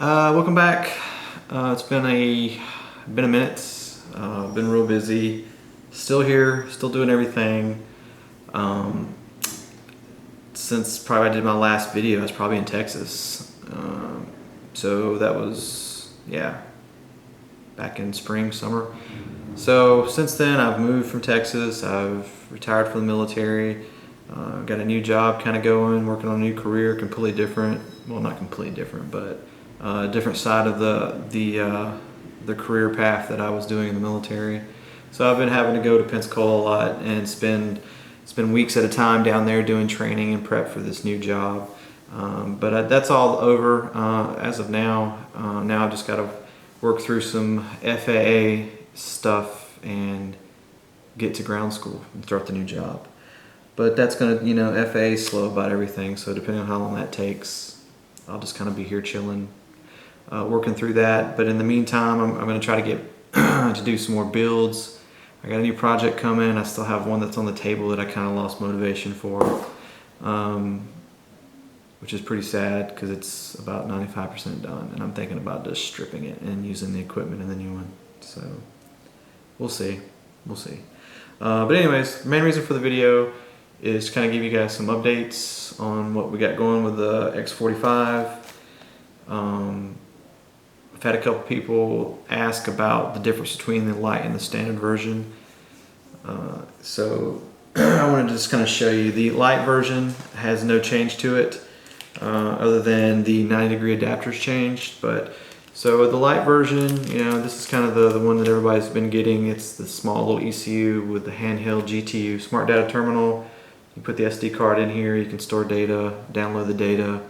Welcome back. It's been a minute. Been real busy. Still here, still doing everything. Since probably I did my last video, I was probably in Texas. So that was, back in spring, summer. So since then I've moved from Texas. I've retired from the military. Got a new job kind of going, working on a new career, completely different. Well, not completely different, but a different side of the career path that I was doing in the military. So I've been having to go to Pensacola a lot and spend weeks at a time down there doing training and prep for this new job. But that's all over as of now. Now I've just got to work through some FAA stuff and get to ground school and start the new job. But that's gonna, FAA is slow about everything, so depending on how long that takes, I'll just kind of be here chilling, working through that. But in the meantime, I'm gonna try to get to do some more builds. I got a new project coming. I still have one that's on the table that I kind of lost motivation for, which is pretty sad because it's about 95% done, and I'm thinking about just stripping it and using the equipment in the new one. So we'll see. But anyways, the main reason for the video is to kind of give you guys some updates on what we got going with the X45. I've had a couple people ask about the difference between the light and the standard version. So I wanted to just kind of show you the light version has no change to it other than the 90-degree adapters changed. But so the light version, this is kind of the one that everybody's been getting. It's the small little ECU with the handheld GTU, smart data terminal. You put the SD card in here, you can store data, download the data,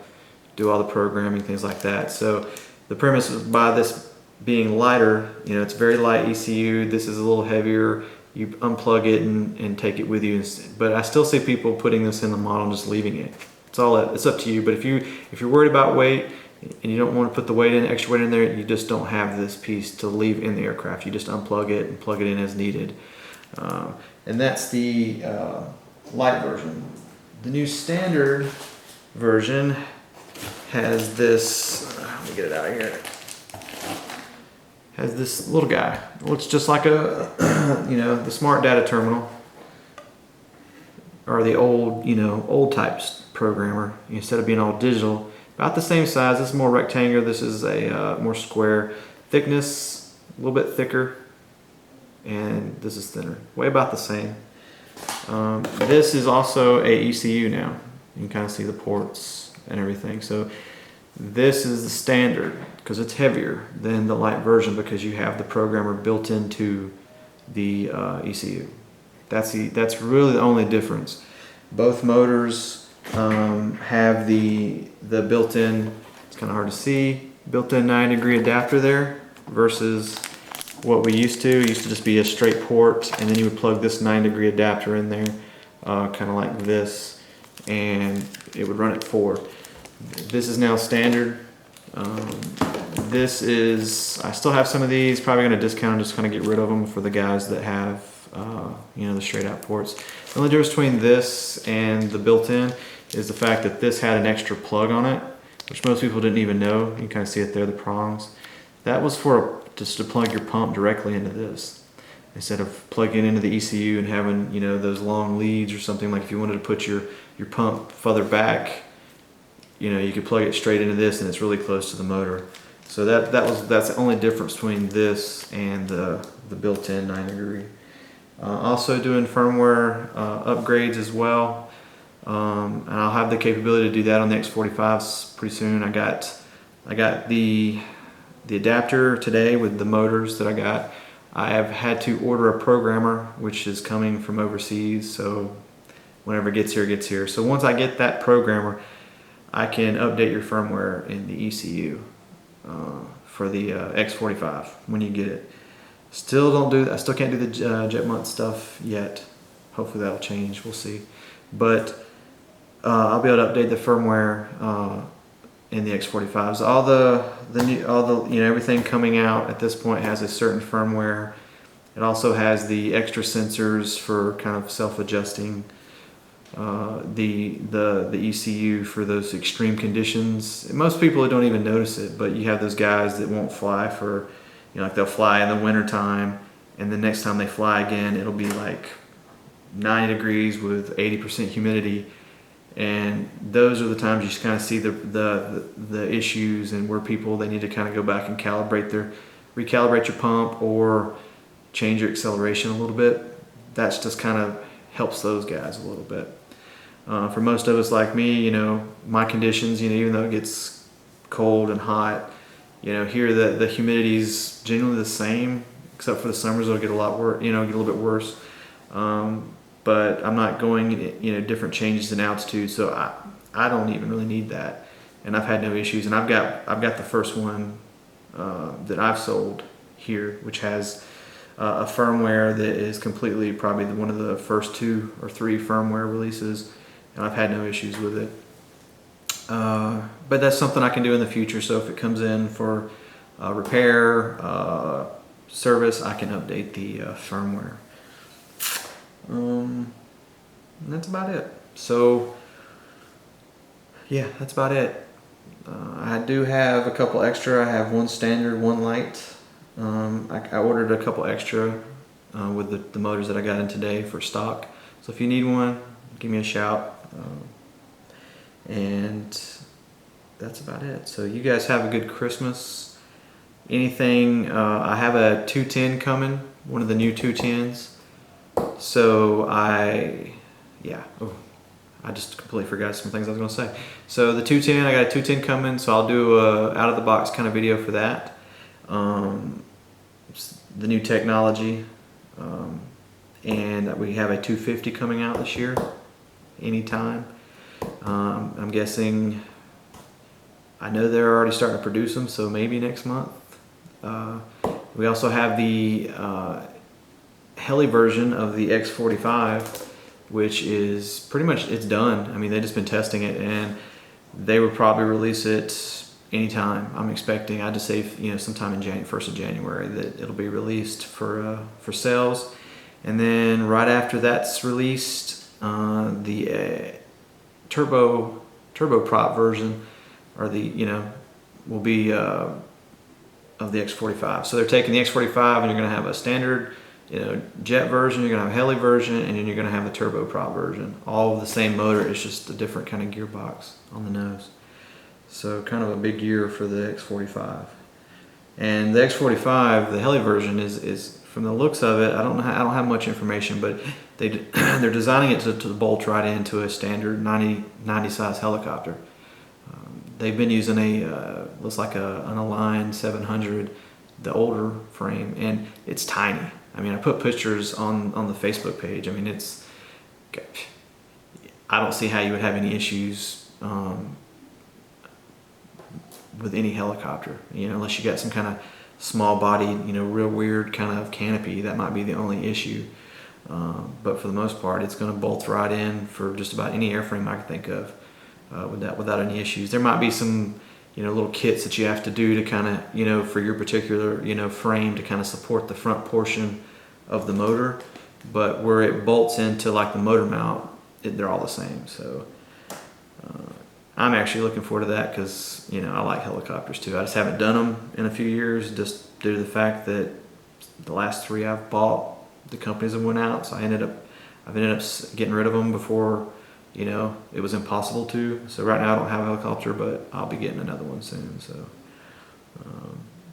do all the programming, things like that. So the premise by this being lighter, it's very light ECU. This is a little heavier. You unplug it and take it with you. But I still see people putting this in the model and just leaving it. It's up to you. But if you're worried about weight and you don't want to put the extra weight in there, you just don't have this piece to leave in the aircraft. You just unplug it and plug it in as needed. And that's the light version. The new standard version has this, let me get it out of here, has this little guy. It looks just like the smart data terminal, or the old, old types programmer. Instead of being all digital, about the same size. This is more rectangular. This is a more square. Thickness, a little bit thicker, and this is thinner. Way about the same. This is also a ECU now. You can kind of see the ports and everything. So this is the standard because it's heavier than the light version because you have the programmer built into the ECU. That's really the only difference. Both motors have the built-in, it's kind of hard to see, built-in 90-degree adapter there versus what we used to just be a straight port, and then you would plug this 90-degree adapter in there, kind of like this, and it would run it forward. This is now standard. I still have some of these, probably going to discount and just kind of get rid of them for the guys that have, the straight out ports. The only difference between this and the built-in is the fact that this had an extra plug on it, which most people didn't even know. You can kind of see it there, the prongs. That was just to plug your pump directly into this, instead of plugging into the ECU and having those long leads or something. Like if you wanted to put your pump further back, you could plug it straight into this and it's really close to the motor. So that's the only difference between this and the built-in 90-degree. Also doing firmware upgrades as well, and I'll have the capability to do that on the X45s pretty soon. I got the adapter today with the motors that I got. I have had to order a programmer, which is coming from overseas, so whenever it gets here, it gets here. So once I get that programmer, I can update your firmware in the ECU for the X45 when you get it. I still can't do the JetMont stuff yet. Hopefully that'll change, we'll see. But I'll be able to update the firmware in the X45s. All the everything coming out at this point has a certain firmware. It also has the extra sensors for kind of self-adjusting the ECU for those extreme conditions. Most people don't even notice it, but you have those guys that won't fly for, like they'll fly in the winter time, and the next time they fly again, it'll be like 90 degrees with 80% humidity. And those are the times you just kind of see the issues, and where they need to kind of go back and recalibrate your pump or change your acceleration a little bit. That's just kind of helps those guys a little bit. For most of us like me, my conditions, even though it gets cold and hot, here the humidity is generally the same, except for the summers it'll get a lot worse, get a little bit worse. But I'm not going, different changes in altitude, so I don't even really need that, and I've had no issues. And I've got the first one that I've sold here, which has a firmware that is completely probably one of the first 2 or 3 firmware releases, and I've had no issues with it. But that's something I can do in the future. So if it comes in for repair, service, I can update the firmware. And that's about it. So yeah, that's about it. I do have a couple extra. I have 1 standard, 1 light. I ordered a couple extra with the motors that I got in today for stock. So if you need one, give me a shout. And that's about it. So you guys have a good Christmas. Anything, I have a 210 coming, one of the new 210s. So I just completely forgot some things I was going to say. So the 210, I got a 210 coming, so I'll do a out of the box kind of video for that. The new technology, and we have a 250 coming out this year, anytime. I'm guessing, I know they're already starting to produce them, so maybe next month. We also have the heli version of the X45, which is pretty much, it's done. I mean, they've just been testing it, and they would probably release it anytime. I'm expecting, I'd just say, sometime in 1st of January that it'll be released for sales. And then right after that's released, the turboprop version, or will be of the X45. So they're taking the X45, and you're going to have a standard jet version, you're going to have a heli version, and then you're going to have the turboprop version. All of the same motor, it's just a different kind of gearbox on the nose. So kind of a big year for the X45. And the X45, the heli version, is from the looks of it, I don't have much information, but they're designing it to bolt right into a standard 90 size helicopter. They've been using looks like an Align 700, the older frame, and it's tiny. I mean, I put pictures on the Facebook page. I mean, I don't see how you would have any issues with any helicopter, unless you got some kind of small body, real weird kind of canopy. That might be the only issue. But for the most part, it's going to bolt right in for just about any airframe I can think of without any issues. There might be some little kits that you have to do to kind of, for your particular, frame to kind of support the front portion of the motor. But where it bolts into like the motor mount, they're all the same. So I'm actually looking forward to that because, I like helicopters too. I just haven't done them in a few years just due to the fact that the last 3 I've bought, the companies have went out. So I've ended up getting rid of them before, it was impossible to. So right now I don't have a helicopter, but I'll be getting another one soon. So,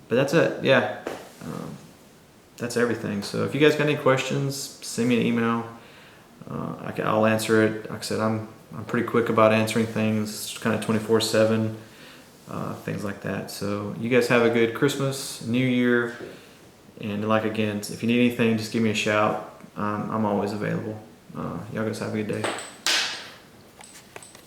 but that's it. Yeah. That's everything. So if you guys got any questions, send me an email. I'll answer it. Like I said, I'm pretty quick about answering things, kind of 24/7, things like that. So you guys have a good Christmas, New Year, and again, if you need anything, just give me a shout. I'm always available. Y'all guys have a good day.